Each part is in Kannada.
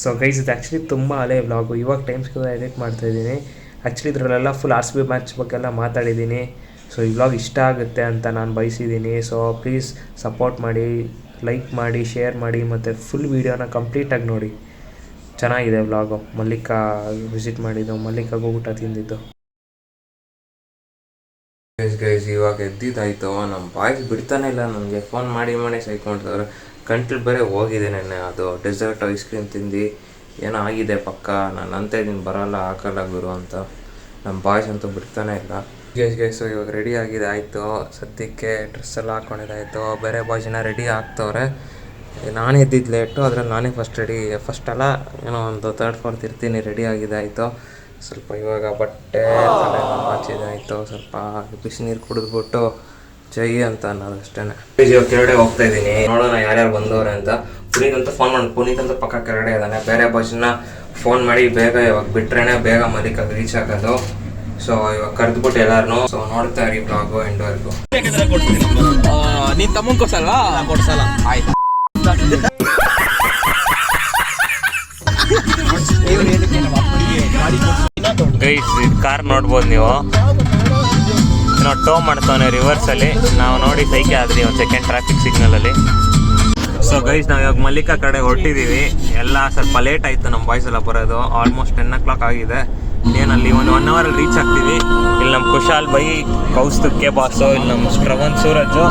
ಸೊ ಗೈಸ್ ಇದು ಆ್ಯಕ್ಚುಲಿ ತುಂಬ ಹಳೆ ವ್ಲಾಗು. ಇವಾಗ ಟೈಮ್ ಸ್ಕೂಲ್ ಎಡಿಟ್ ಮಾಡ್ತಾಯಿದ್ದೀನಿ. ಆ್ಯಕ್ಚುಲಿ ಇದರಲ್ಲೆಲ್ಲ ಫುಲ್ RCB ಮ್ಯಾಚ್ ಬಗ್ಗೆ ಎಲ್ಲ ಮಾತಾಡಿದ್ದೀನಿ. ಸೊ ಈ ವ್ಲಾಗ್ ಇಷ್ಟ ಆಗುತ್ತೆ ಅಂತ ನಾನು ಬಯಸಿದ್ದೀನಿ. ಸೊ ಪ್ಲೀಸ್ ಸಪೋರ್ಟ್ ಮಾಡಿ, ಲೈಕ್ ಮಾಡಿ, ಶೇರ್ ಮಾಡಿ ಮತ್ತು ಫುಲ್ ವೀಡಿಯೋನ ಕಂಪ್ಲೀಟಾಗಿ ನೋಡಿ. ಚೆನ್ನಾಗಿದೆ ವ್ಲಾಗು. ಮಲ್ಲಿಕಾ ವಿಸಿಟ್ ಮಾಡಿದ್ದು, ಮಲ್ಲಿಕಾಗೂ ಊಟ ತಿಂದಿದ್ದು. ಗೈಸ್ ಇವಾಗ ಎದ್ದಿದ್ದಾಯಿತು. ನಮ್ಮ ಬಾಯ್ಸ್ ಬಿಡ್ತಾನೆ ಇಲ್ಲ, ನನಗೆ ಫೋನ್ ಮಾಡಿ ಸೈಕೊಂಡ್ರೆ ಕಂಟ್ಲಿ ಬೇರೆ ಹೋಗಿದೆ. ನೆನ್ನೆ ಅದು ಡೆಸರ್ಟ್ ಐಸ್ ಕ್ರೀಮ್ ತಿಂದು ಏನೋ ಆಗಿದೆ ಪಕ್ಕ. ನಾನು ಅಂತ ಇದ್ದೀನಿ ಬರೋಲ್ಲ, ಹಾಕಲ್ಲ ಗುರು ಅಂತ. ನಮ್ಮ ಬಾಯ್ಸ್ ಅಂತೂ ಬಿಡ್ತಾನೆ ಇಲ್ಲ. ಗೈಸು ಇವಾಗ ರೆಡಿ ಆಗಿದೆ ಆಯಿತು. ಸದ್ಯಕ್ಕೆ ಡ್ರೆಸ್ ಎಲ್ಲ ಹಾಕ್ಕೊಂಡಿದ್ದಾಯಿತು. ಬೇರೆ ಬಾಯ್ಸಿನ ರೆಡಿ ಆಗ್ತವ್ರೆ. ನಾನೇ ಎದ್ದಿದ್ದು ಲೇಟು, ಅದ್ರಲ್ಲಿ ನಾನೇ ಫಸ್ಟಲ್ಲ ಏನೋ ಒಂದು 3rd 4th ಇರ್ತೀನಿ. ರೆಡಿ ಆಗಿದೆ ಆಯಿತು. ಸ್ವಲ್ಪ ಇವಾಗ ಬಟ್ಟೆ ತಲೆ ಹಾಚಿದಾಯಿತು. ಸ್ವಲ್ಪ ಬಿಸಿನೀರು ಕುಡಿದ್ಬಿಟ್ಟು ಜೈ ಅಂತ ಅನ್ನೋದು ಅಷ್ಟೇ. ಇವಾಗ ಕೆಳಗಡೆ ಹೋಗ್ತಾ ಇದ್ದೀನಿ, ನೋಡೋಣ ಯಾರ್ಯಾರು ಬಂದವ್ರೆ ಅಂತ. ಪುನೀತ್ ಅಂತ ಫೋನ್ ಮಾಡಿ, ಪುನೀತ್ ಅಂತ ಪಕ್ಕ ಕೆಳಗಡೆ ಇದ್ದಾನೆ. ಬೇರೆ ಬಾಯ್ಸನ್ನ ಫೋನ್ ಮಾಡಿ ಬೇಗ ಇವಾಗ ಬಿಟ್ರೇನೆ ಬೇಗ ಮಲ್ಲಿಕಾಗ ರೀಚ್ ಆಗೋದು. ಸೊ ಇವಾಗ ಕರೆದ್ಬಿಟ್ಟು ಎಲ್ಲಾರು. ಸೊ ನೋಡ್ತಾ ಇರಿ ಬ್ಲಾಗು ಎಂಡ್ವರೆಗೂ. ನೀನ್ ತಮ್ಮನ್ ಕೊಡ್ಸಲ್ವಾ? ಕೊಡ್ಸಲ್ಲ. ಆಯ್ತು ಗೈಸ್ ಇದು ಕಾರ್ ನೋಡ್ಬೋದು ನೀವು. ನಾವು ಟೋ ಮಾಡ್ತಾನೆ ರಿವರ್ಸಲ್ಲಿ. ನಾವು ನೋಡಿ ಸೈಕೆ ಆದ್ರಿ ಒಂದು ಸೆಕೆಂಡ್ ಟ್ರಾಫಿಕ್ ಸಿಗ್ನಲಲ್ಲಿ. ಸೊ ಗೈಸ್ ನಾವು ಇವಾಗ ಮಲ್ಲಿಕಾ ಕಡೆ ಹೊರಟಿದ್ದೀವಿ. ಎಲ್ಲ ಸ್ವಲ್ಪ ಲೇಟ್ ಆಯಿತು ನಮ್ಮ ಬಾಯ್ಸ್ ಎಲ್ಲ ಬರೋದು. ಆಲ್ಮೋಸ್ಟ್ 10 o'clock ಆಗಿದೆ. ಏನಲ್ಲಿ ಒಂದು 1 hour ರೀಚ್ ಆಗ್ತೀವಿ. ಇಲ್ಲಿ ನಮ್ಮ ಕುಶಾಲ್ ಬೈ, ಕೌಸ್ತುಭ್ ಕೆ ಬಾಸು, ಇಲ್ಲಿ ನಮ್ಮ ಶ್ರವಣ್ ಸೂರಜು,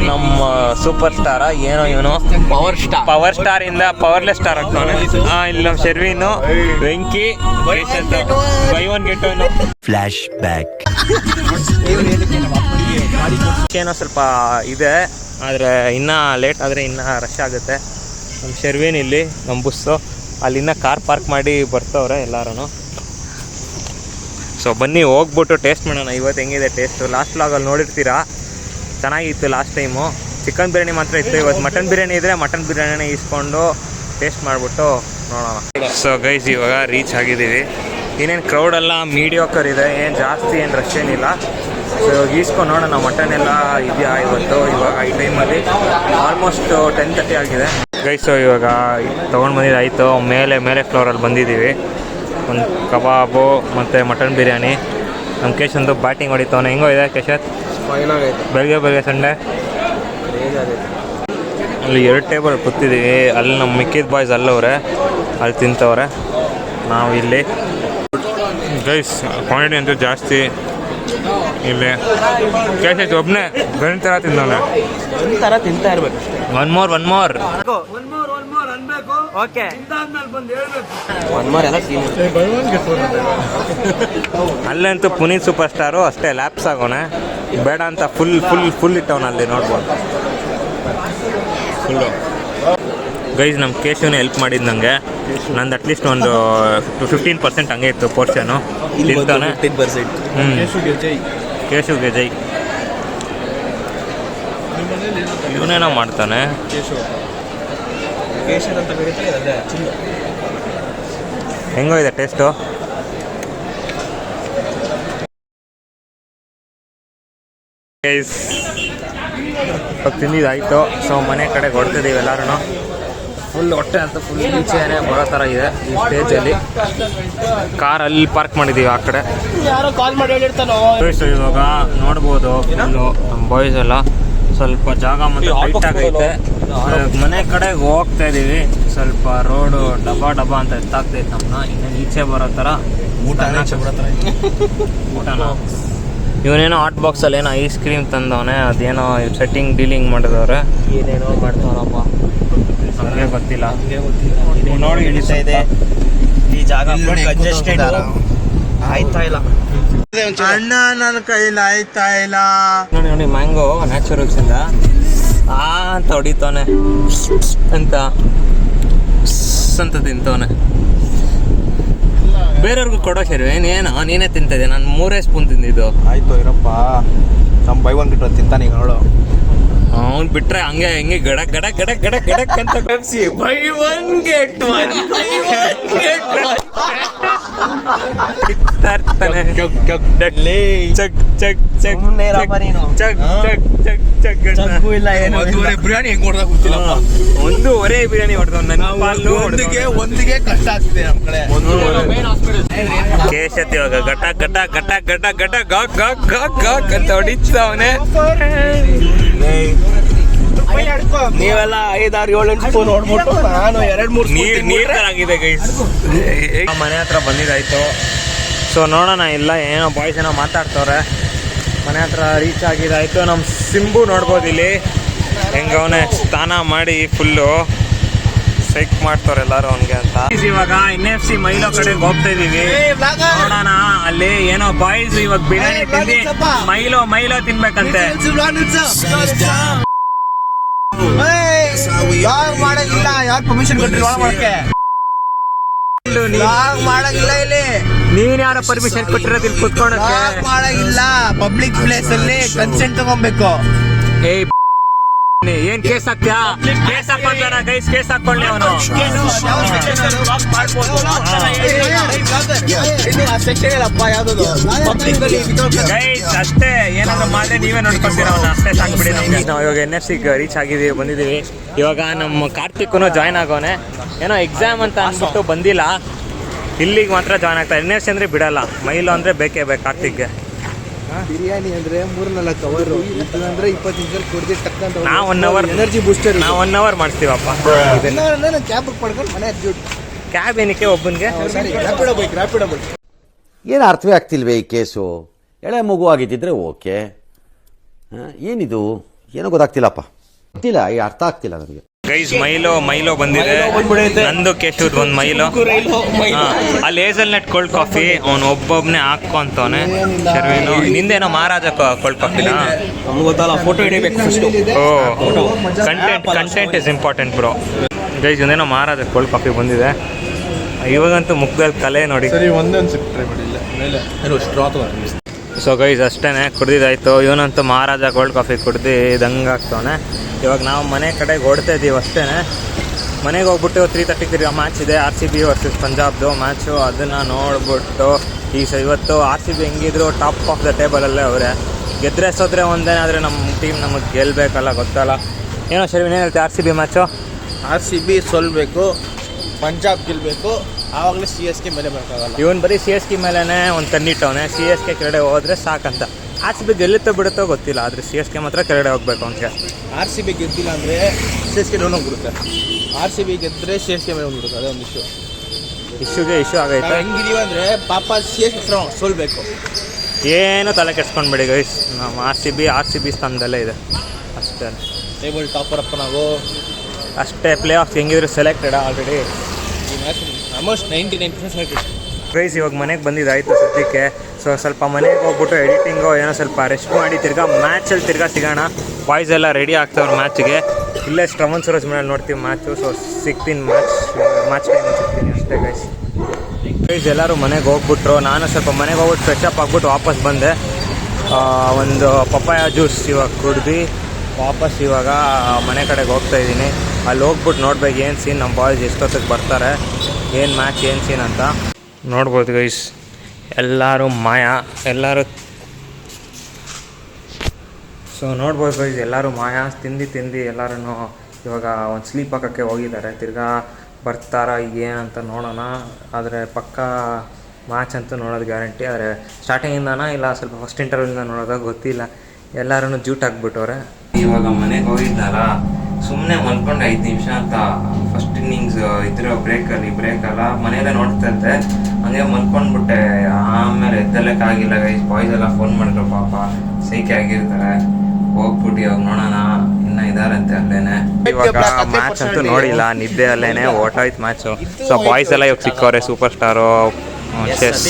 ನಮ್ಮ ಸೂಪರ್ ಸ್ಟಾರ ಏನೋ ಇವನು ಪವರ್ ಸ್ಟಾರ್ ಇಂದ ಪವರ್ಲೆಸ್ ಸ್ಟಾರ್ ಆಗ್ತಾನೆ. ಇಲ್ಲಿ ನಮ್ಮ Sharveen, Venki, buy one get one flash back. ಏನೋ ಸ್ವಲ್ಪ ಇದೆ, ಆದರೆ ಇನ್ನೂ ಲೇಟ್ ಆದರೆ ಇನ್ನೂ ರಶ್ ಆಗುತ್ತೆ. ನಮ್ಮ ಶರ್ವೀನ್ ಇಲ್ಲಿ ನಮ್ಮ ಬಸ್ಸು ಅಲ್ಲಿ ಇನ್ನೂ ಕಾರ್ ಪಾರ್ಕ್ ಮಾಡಿ ಬರ್ತವ್ರೆ ಎಲ್ಲರೂ. ಸೊ ಬನ್ನಿ ಹೋಗ್ಬಿಟ್ಟು ಟೇಸ್ಟ್ ಮಾಡೋಣ ಇವತ್ತು ಹೆಂಗಿದೆ ಟೇಸ್ಟು. ಲಾಸ್ಟ್ ವ್ಲಾಗಲ್ಲಿ ನೋಡಿರ್ತೀರಾ, ಚೆನ್ನಾಗಿತ್ತು ಲಾಸ್ಟ್ ಟೈಮು. ಚಿಕನ್ ಬಿರಿಯಾನಿ ಮಾತ್ರ ಇತ್ತು. ಇವತ್ತು ಮಟನ್ ಬಿರಿಯಾನಿ ಇದ್ದರೆ ಮಟನ್ ಬಿರಿಯಾನಿನೇ ಇಸ್ಕೊಂಡು ಟೇಸ್ಟ್ ಮಾಡಿಬಿಟ್ಟು ನೋಡೋಣ. ಸೊ ಗೈಸ್ ಇವಾಗ ರೀಚ್ ಆಗಿದ್ದೀವಿ. ಇನ್ನೇನು ಕ್ರೌಡೆಲ್ಲ ಮೀಡಿಯೋಕರ್ ಇದೆ, ಏನು ಜಾಸ್ತಿ ಏನು ರಶ್ ಏನಿಲ್ಲ. ಸೊ ಇವಾಗ ಈಸ್ಕೊಂಡು ನೋಡೋಣ ಮಟನ್ ಎಲ್ಲ ಇದೆಯಾ ಇವತ್ತು. ಇವಾಗ ಈ ಟೈಮಲ್ಲಿ ಆಲ್ಮೋಸ್ಟ್ 10:30 ಆಗಿದೆ ಗೈಸು. ಇವಾಗ ತೊಗೊಂಡು ಬಂದಿದ್ದಾಯಿತು. ಮೇಲೆ ಫ್ಲೋರಲ್ಲಿ ಬಂದಿದ್ದೀವಿ. ಒಂದು ಕಬಾಬು ಮತ್ತು ಮಟನ್ ಬಿರಿಯಾನಿ. ನಮ್ಮ ಕೇಶಂದು ಬ್ಯಾಟಿಂಗ್ ಹೊಡಿತವನೆ. ಹೆಂಗೋ ಇದೆ ಕೇಶತ್? ಬೆಳಗ್ಗೆ ಸಂಡೇ ಅಲ್ಲಿ 2 ಟೇಬಲ್ ಕೂತಿದ್ದೀವಿ. ಅಲ್ಲಿ ನಮ್ಮ ಮಿಕ್ಕಿದ ಬಾಯ್ಸ್ ಅಲ್ಲವ್ರೆ, ಅಲ್ಲಿ ತಿಂತವ್ರೆ. ನಾವು ಇಲ್ಲಿ ಗೈಸ್ ಕ್ವಾಂಟಿಟಿ ಅಂತೂ ಜಾಸ್ತಿ ಇಲ್ಲಿ. ಕೇಶತ್ ಒಬ್ಬನೇ ಗಂಟೆ ಥರ ತಿಂದವನೆ. ಥರ ತಿಂತಾ ಇರ್ಬೇಕು. ಒನ್ ಮೋರ್ ಓಕೆ ಅಲ್ಲಂತೂ ಪುನೀತ್ ಸೂಪರ್ ಸ್ಟಾರು ಅಷ್ಟೇ ಲ್ಯಾಪ್ಸ್ ಆಗೋನೆ ಬೇಡ ಅಂತ ಫುಲ್ ಇಟ್ಟವನಲ್ಲಿ ನೋಡ್ಬೋದು ಫುಲ್ಲು. ಗೈಸ್ ನಮ್ಮ ಕೇಶವನ ಹೆಲ್ಪ್ ಮಾಡಿದ್ದು ನನಗೆ. ನಂದು ಅಟ್ಲೀಸ್ಟ್ ಒಂದು 15% ಹಂಗೆ ಇತ್ತು ಪೋರ್ಷನು. ತಿಂತಾನೆ. ಕೇಶವ್ಗೆ ಜೈ. ಇವನೇನೋ ಮಾಡ್ತಾನೆ. ಹೆಂಗೋ ಇದೆ ಟೇಸ್ಟು? ತಿಂದಿದ್ದಾಯಿತು. ಸೊ ಮನೆ ಕಡೆ ಹೊಡ್ತಿದ್ದೀವಿ ಎಲ್ಲರೂ. ಫುಲ್ ಹೊಟ್ಟೆ ಅಂತ ಫುಲ್ ಈಚೆನೇ ಬರೋ ಥರ ಇದೆ ಈ ಸ್ಟೇಜಲ್ಲಿ. ಕಾರ್ ಅಲ್ಲಿ ಪಾರ್ಕ್ ಮಾಡಿದ್ದೀವಿ ಆ ಕಡೆ. ಇವಾಗ ನೋಡ್ಬೋದು ಫುಲ್ಲು ನಮ್ಮ ಬಾಯ್ಸ್ ಎಲ್ಲ ಸ್ವಲ್ಪ ಜಾಗ ಮತ್ತು ಟೈಟ್ ಆಗೈತೆ. ಮನೆ ಕಡೆಗೆ ಹೋಗ್ತಾ ಇದ್ದೀವಿ. ಸ್ವಲ್ಪ ರೋಡು ಡಬ್ಬ ಅಂತ ಎತ್ತಾಗ್ತೈತೆ ನಮ್ಮನ್ನ. ಇನ್ನು ಈಚೆ ಬರೋ ಥರ ಊಟನ. ಇವನೇನೋ ಹಾಟ್ ಬಾಕ್ಸಲ್ಲಿ ಏನೋ ಐಸ್ ಕ್ರೀಮ್ ತಂದವನೆ. ಅದೇನೋ ಸೆಟ್ಟಿಂಗ್ ಡೀಲಿಂಗ್ ಮಾಡಿದವ್ರೆ. ಏನೇನೋ ಮಾಡ್ತಾವನಪ್ಪ, ನಮಗೆ ಗೊತ್ತಿಲ್ಲ. ನೋಡಿ ಇಳಿತಾ ಇದೆ ಈ ಜಾಗ. ಕಂಜೆಸ್ಟೆಡ್ ಆಯ್ತಾ ಇಲ್ಲ ಅಣ್ಣ, ನನ್ನ ಕೈಲಿ ಆಯ್ತಾ ಇಲ್ಲ. ನೋಡಿ ಮ್ಯಾಂಗೋ ನ್ಯಾಚುರಲ್ಸ್ ಇಂದ ಅಂತ ಹೊಡಿತವನೆ ಅಂತ ತಿಂತವನೆ. ಬೇರೆಯವ್ರಿಗೂ ಕೊಡೋ ಶರ್ವೇನ್ ಏನೋ ನೀನೇ ತಿಂತಿದ್ದೆ. ನಾನು 3 ಸ್ಪೂನ್ ತಿಂದಿದ್ದು. ಆಯ್ತು ಇರಪ್ಪ, ನಮ್ಮ ಬೈ ಒನ್ ಗೆಟ್ ಒನ್ ತಿಂತಾನೆ ಈಗ ನೋಡು. ಅವ್ನು ಬಿಟ್ರೆ ಹಂಗೆ ಹಿಂಗೆ ಗಡಕ್ ಗಡಕ್ ಗಡಕ್ ಗಡಕ್ ಗಡಕ್ ಅಂತ ಕಪ್ಸಿ ಬೈ ಒನ್ ಗೆಟ್ ಒನ್ ತರ್ತಾನೆ ಚಕ್ ಚಕ್ ಚಕ್ ಚಕ್ ಚಕ್ ಬಿರಿಯಾನಿ ಹೆಂಗ್ ಹೊಡೆದಾಗ ಗೊತ್ತಿಲ್ಲಪ್ಪ. ಒಂದೂವರೆ ಬಿರಿಯಾನಿ ಹೊಡೆದವ್ ನನ್ನ ಪಾಲು ಒಂದಿಗೆ ಕಷ್ಟ ಆಗ್ತಿದೆ ನಮ್ಮ ಕಡೆ. ಕೇಶತ್ ಇವಾಗ ಗಟ ಗಟ ಗಟ ಗಟ ಗಟ ಗಾಕ್ ಗಾಕ್ ಗಾಕ್ ಗಾಕ್ ಅಂತ ಹೊಡಿತಾವನೆ. ನೀವೆಲ್ಲ 5-6-7 ಸ್ಪೂನ್ ಹೊಡ್ಬಿಟ್ಟು ನಾನು 2-3 ನೀರ್ ತರ ಆಗಿದೆ ಗೈಸ್. ಮನೆ ಹತ್ರ ಬಂದಿದ್ದಾಯ್ತು. ಸೊ ನೋಡೋಣ, ಇಲ್ಲ ಏನೋ ಬಾಯ್ಸ್ ಏನೋ ಮಾತಾಡ್ತವ್ರೆ. ಮನೆ ಹತ್ರ ರೀಚ್ ಆಗಿದ್ದಾಯ್ತು. ನಮ್ಮ ಸಿಂಬು ನೋಡ್ಬೋದು ಇಲ್ಲಿ ಹೆಂಗವನೇ ಸ್ನಾನ ಮಾಡಿ ಫುಲ್ಲು ಸೈಕ್ ಮಾಡ್ತವ್ರೆ ಎಲ್ಲರೂ ಅವನಿಗೆ ಅಂತ. ಇವಾಗ NFC ಮೈಲೋ ಕಡೆಗೆ ಹೋಗ್ತಾ ಇದೀವಿ. ನೋಡೋಣ ಅಲ್ಲಿ ಏನೋ ಬಾಯ್ಸ್ ಇವಾಗ ಬಿರಿಯಾನಿ ತಿಂದು ಮೈಲೋ ತಿನ್ಬೇಕಂತೆ. ಮಾಡಂಗಿಲ್ಲ, ಯಾರು ಪರ್ಮಿಷನ್ ಕೊಟ್ಟಿಲ್ಲ ಮಾಡಕ್ಕೆ? ಮಾಡಂಗಿಲ್ಲ ಇಲ್ಲಿ. ನೀನ್ ಯಾರ ಪರ್ಮಿಷನ್ ಕೊಟ್ಟಿರೋದು ಇಲ್ಲಿ ಕುತ್ಕೊಳಕ್ಕೆ? ಮಾಡಂಗಿಲ್ಲ. ಪಬ್ಲಿಕ್ ಪ್ಲೇಸ್ ಅಲ್ಲಿ ಕನ್ಸೆಂಟ್ ತಗೊಬೇಕು. ಏನ್ ಕೇಸ್ ಹಾಕ್ತ್ಯಾ? ಕೇಸ್ ಹಾಕೊಂಡ್ಲ ಗೈಸ್, ಕೇಸ್ ಹಾಕೊಳ್ಳಿ ಅವನು. ಗೈಸ್ ಅಷ್ಟೇ, ಏನಾದ್ರು ಮಾಡಿದ್ರೆ ನೀವೇ ನೋಡ್ಕೊಳ್ತೀರ ಅವನ್ನ, ಅಷ್ಟೇ ಸಾಕ್ಬಿಡಿ ನಮ್ಗೆ. ನಾವು ಇವಾಗ NFC ರೀಚ್ ಆಗಿದ್ದೀವಿ, ಬಂದಿದ್ದೀವಿ. ಇವಾಗ ನಮ್ಮ ಕಾರ್ತಿಕ್ನು ಜಾಯ್ನ್ ಆಗೋನೆ. ಏನೋ ಎಕ್ಸಾಮ್ ಅಂತ ಅಂದ್ಬಿಟ್ಟು ಬಂದಿಲ್ಲ, ಇಲ್ಲಿಗೆ ಮಾತ್ರ ಜಾಯ್ನ್ ಆಗ್ತಾರೆ. NFC ಅಂದ್ರೆ ಬಿಡಲ್ಲ, ಮೈಲು ಅಂದ್ರೆ ಬೇಕೇ ಬೇಕು ಕಾರ್ತಿಕ್ಗೆ. ಬಿರಿಯಾನಿ ಅಂದ್ರೆ 3-4 ಅವರ್ ಅಂದ್ರೆ 20 ನಿಮಿಷ ಕೊಡ್ದಿ ಟಕ್ಕಂತ. ನಾವು 1 ಅವರ್ ಎನರ್ಜಿ ಬೂಸ್ಟರ್, ನಾವು 1 ಅವರ್ ಮಾಡ್ತೀವಪ್ಪ. ನಾನು ಕ್ಯಾಬ್ ಬುಕ್ ಮಾಡ್ಕೊಂಡು ಮನೆ ಅಡ್ಜೂಟ್. ಕ್ಯಾಬ್ ಏನಕ್ಕೆ ಒಬ್ಬನಿಗೆ? ರ್ಯಾಪಿಡೋ ಬೈಕ್. ಏನು ಅರ್ಥವೇ ಆಗ್ತಿಲ್ವೇ ಈ ಕೇಸು? ಎಳೆ ಮಗು ಆಗಿದ್ದಿದ್ರೆ ಓಕೆ. ಏನಿದು ಏನೋ ಗೊತ್ತಾಗ್ತಿಲ್ಲಪ್ಪ, ಗೊತ್ತಿಲ್ಲ, ಈ ಅರ್ಥ ಆಗ್ತಿಲ್ಲ ನನಗೆ. ಗೈಸ್ ಮೈಲೋ ಬಂದಿದೆ. ನಂದು ಕೇಶವ್ ಒಂದು ಮೈಲೋ. ಅಲ್ಲಿ ಹೇಸಲ್ನಟ್ ಕೋಲ್ಡ್ ಕಾಫಿ ಅವನು ಒಬ್ಬೊಬ್ಬನೇ ಹಾಕೊಂತವನೆ. ಶರ್ವೀನು ನಿಂದೇನೋ ಮಹಾರಾಜ ಕೋಲ್ಡ್ ಕಾಫಿನಾ? ಗೊತ್ತಲ್ಲ, ಫೋಟೋ ಹಿಡಿಬೇಕು first. Content is important bro. Guys ಒಂದೇನೋ ಮಹಾರಾಜ ಕೋಲ್ಡ್ ಕಾಫಿ ಬಂದಿದೆ. ಇವಾಗಂತೂ ಮುಖದಲ್ಲಿ ಕಲೆ ನೋಡಿ. ಸರಿ, ಒಂದೊಂದು ಟ್ರೈ ಮಾಡಿಲ್ಲ ಮೇಲೆ ಸ್ಟ್ರಾ. ಸೊ ಗೈಸ್ ಅಷ್ಟೇ ಕುಡ್ದಿದ್ದಾಯ್ತು. ಇವನಂತೂ ಮಹಾರಾಜ ಕೋಲ್ಡ್ ಕಾಫಿ ಕುಡ್ದು ದಂಗಾಗ್ತವನೆ. ಇವಾಗ ನಾವು ಮನೆ ಕಡೆಗೆ ಓಡ್ತಾ ಇದ್ದೀವಿ ಅಷ್ಟೇ. ಮನೆಗೆ ಹೋಗ್ಬಿಟ್ಟು 3:30 ಮ್ಯಾಚ್ ಇದೆ, RCB ವರ್ಸಸ್ ಪಂಜಾಬ್ದು ಮ್ಯಾಚು. ಅದನ್ನು ನೋಡ್ಬಿಟ್ಟು ಇವತ್ತು RCB ಹೆಂಗಿದ್ರು ಟಾಪ್ ಆಫ್ ದ ಟೇಬಲಲ್ಲೇ ಅವರೇ. ಗೆದ್ರೆ ಸೋದ್ರೆ ಒಂದೇನಾದರೆ ನಮ್ಮ ಟೀಮ್ ನಮಗೆ ಗೆಲ್ಲಬೇಕಲ್ಲ, ಗೊತ್ತಲ್ಲ. ಏನೋ ಶರ್ವಿನ್ ಏನು ಹೇಳ್ತೀವಿ? RCB ಮ್ಯಾಚು RCB ಸೋಲ್ಬೇಕು, ಪಂಜಾಬ್ ಗೆಲ್ಲಬೇಕು, ಆವಾಗಲೇ CSK ಮೇಲೆ ಬರೋಕ್ಕಾಗಲ್ಲ. ಇವನು ಬರೀ CSK ಮೇಲೇ ಒಂದು ಕಣ್ಣಿಟ್ಟವನೆ. CSK ಕೆಳಗಡೆ ಹೋದರೆ ಸಾಕಂತ. RCB ಗೆಲ್ಲುತ್ತೋ ಬಿಡುತ್ತೋ ಗೊತ್ತಿಲ್ಲ, ಆದರೆ CSK ಮಾತ್ರ ಕೆಳಗಡೆ ಹೋಗ್ಬೇಕು ಅವನಿಗೆ. RCB ಗೆದ್ದಿಲ್ಲ ಅಂದರೆ CSK ಡೌನ್ ಹೋಗ್ಬಿಡುತ್ತೆ. RCB ಗೆದ್ದರೆ CSK ಮೇಲೆ ಹೋಗ್ಬಿಡುತ್ತೆ. ಅದೇ ಒಂದು ಇಶ್ಯೂ ಆಗೈತೆ. ಹೆಂಗಿದೀವಿ ಅಂದರೆ ಪಾಪ CSK ಸೋಲ್ಬೇಕು. ಏನು ತಲೆ ಕೆಡ್ಸ್ಕೊಂಡ್ಬೇಡಿ ಗೈಸ್, ನಮ್ಮ RCB ಸ್ಥಾನದಲ್ಲೇ ಇದೆ ಅಷ್ಟೇ. ಟೇಬಲ್ ಟಾಪರ್ ಅಪ್ಪ ನಾವು ಅಷ್ಟೇ. ಪ್ಲೇ ಆಫ್ ಹೆಂಗಿದ್ರು ಸೆಲೆಕ್ಟೆಡ್ ಆಲ್ರೆಡಿ. ಈ ಮ್ಯಾಚ್ ಆಲ್ಮೋಸ್ಟ್ 99% ಸೆಲೆಕ್ಟೆಡ್. ಗೈಸ್ ಇವಾಗ ಮನೆಗೆ ಬಂದಿದ್ದಾಯಿತು ಸದ್ಯಕ್ಕೆ. ಸೊ ಸ್ವಲ್ಪ ಮನೆಗೆ ಹೋಗ್ಬಿಟ್ಟು ಎಡಿಟಿಂಗು ಏನೋ ಸ್ವಲ್ಪ ರೆಸ್ಟ್ ಮಾಡಿ ಮ್ಯಾಚಲ್ಲಿ ಸಿಗೋಣ. ಬಾಯ್ಸ್ ಎಲ್ಲ ರೆಡಿ ಆಗ್ತವ್ರು ಮ್ಯಾಚ್ಗೆ. ಇಲ್ಲೇ ಶ್ರವಣ್ ಸರೋಜ್ ಮನೇಲಿ ನೋಡ್ತೀವಿ ಮ್ಯಾಚು. ಸೊ ಸಿಗ್ತೀನಿ ಮ್ಯಾಚ್ ಟೈಮ್ ಸಿಗ್ತೀನಿ ಅಷ್ಟೇ ಗೈಸ್. ಎಲ್ಲರೂ ಮನೆಗೆ ಹೋಗ್ಬಿಟ್ರು. ನಾನು ಸ್ವಲ್ಪ ಮನೆಗೆ ಹೋಗ್ಬಿಟ್ಟು ಫ್ರೆಶ್ ಅಪ್ ಆಗ್ಬಿಟ್ಟು ವಾಪಸ್ ಬಂದೆ. ಒಂದು ಪಪ್ಪಾಯ ಜ್ಯೂಸ್ ಇವಾಗ ಕುಡ್ದು ವಾಪಸ್ ಇವಾಗ ಮನೆ ಕಡೆಗೆ ಹೋಗ್ತಾಯಿದ್ದೀನಿ. ಅಲ್ಲಿ ಹೋಗ್ಬಿಟ್ಟು ನೋಡ್ಬೇಕು ಏನು ಸೀನ್, ನಮ್ಮ ಬಾಯ್ಸ್ ಎಷ್ಟೊತ್ತಿಗೆ ಬರ್ತಾರೆ, ಏನು ಮ್ಯಾಚ್ ಏನು ಸೀನ್ ಅಂತ ನೋಡ್ಬೋದು ಗೈಸ್. ಎಲ್ಲರೂ ಎಲ್ಲರೂ ಸೊ ನೋಡ್ಬೋದು ಗೈಸ್, ಎಲ್ಲರೂ ತಿಂದು ಎಲ್ಲರೂ ಇವಾಗ ಒಂದು ಸ್ಲೀಪ್ ಹಾಕೋಕ್ಕೆ ಹೋಗಿದ್ದಾರೆ. ತಿರ್ಗಾ ಬರ್ತಾರಾ ಏನಂತ ನೋಡೋಣ. ಆದರೆ ಪಕ್ಕ ಮ್ಯಾಚ್ ಅಂತೂ ನೋಡೋದು ಗ್ಯಾರಂಟಿ. ಆದರೆ ಸ್ಟಾರ್ಟಿಂಗಿಂದನಾ ಇಲ್ಲ ಸ್ವಲ್ಪ ಫಸ್ಟ್ ಇಂಟರ್ವ್ಯೂಲಿಂದ ನೋಡೋದಾಗ ಗೊತ್ತಿಲ್ಲ. ಎಲ್ಲರೂ ಜೂಟ್ ಹಾಕ್ಬಿಟ್ಟವ್ರೆ. ಇವಾಗ ಮನೆಗೆ ಹೋಗಿದ್ದಾರ, ಸುಮ್ಮನೆ ಮಲ್ಕೊಂಡು 5 ನಿಮಿಷ ಅಂತ ಫಸ್ಟ್ ಇನ್ನಿಂಗ್ಸ್ ಇದ್ರ ಬ್ರೇಕಲ್ಲ ಮನೆಯಲ್ಲೇ ನೋಡ್ತಾ ಇದ್ದೆ. ಹಂಗೆ ಮಲ್ಕೊಂಡ್ಬಿಟ್ಟೆ. ಆಮೇಲೆ ಎದ್ದಲ್ಲಕ್ಕಾಗಿಲ್ಲ ಗೈಸ್. ಬಾಯ್ಸ್ ಎಲ್ಲ ಫೋನ್ ಮಾಡಿದ್ರು, ಪಾಪ ಸೈಕೆ ಆಗಿರ್ತಾರೆ. ಹೋಗ್ಬಿಟ್ಟು ಇವಾಗ ನೋಡೋಣ, ಇನ್ನೂ ಇದಾರಂತೆ ಅಲ್ಲೇನೆ. ಇವಾಗ ಮ್ಯಾಚ್ ಅಂತೂ ನೋಡಿಲ್ಲ, ನಿದ್ದೆ ಅಲ್ಲೇನೆ ಓಟಾಯ್ತು ಮ್ಯಾಚು. ಸೊ ಬಾಯ್ಸ್ ಎಲ್ಲ ಇವಾಗ ಸಿಕ್ಕವ್ರೆ, super star, chess,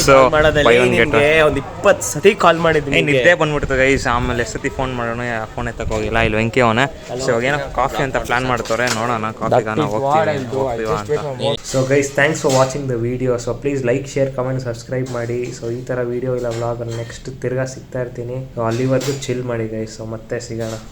buy one get ಒಂದು 20 ಸತಿ ಕಾಲ್ ಮಾಡಿದ್ದೀನಿ. ನಿದ್ದೆ ಬಂದ್ಬಿಡ್ತು ಗೈಸ್. ಆಮೇಲೆ ಎಷ್ಟೊತ್ತಿ ಫೋನ್ ಮಾಡೋಣ, ಫೋನ್ ಎತ್ತಕ್ಕೋಗಿಲ್ಲ. ಇಲ್ಲಿ ವೆಂಕಿ ಅವನೇ. ಸೊ ಇವಾಗ ಏನೋ ಕಾಫಿ ಅಂತ ಪ್ಲಾನ್ ಮಾಡ್ತಾರೆ, ನೋಡೋಣ ಕಾಫಿಗೆ ನಾವು ಹೋಗ್ತೀವಿ ಅಂತ. So guys, thanks for watching the video. So please like, share, comment, subscribe ಮಾಡಿ. ಸೊ ಈ ಥರ ವಿಡಿಯೋ ಇಲ್ಲ ವ್ಲಾಗಲ್ಲಿ ನೆಕ್ಸ್ಟ್ ತಿರ್ಗಾ ಸಿಗ್ತಾ ಇರ್ತೀನಿ. ಸೊ ಅಲ್ಲಿವರೆಗೂ ಚಿಲ್ ಮಾಡಿ ಗೈಸ್. ಸೊ ಮತ್ತೆ ಸಿಗೋಣ.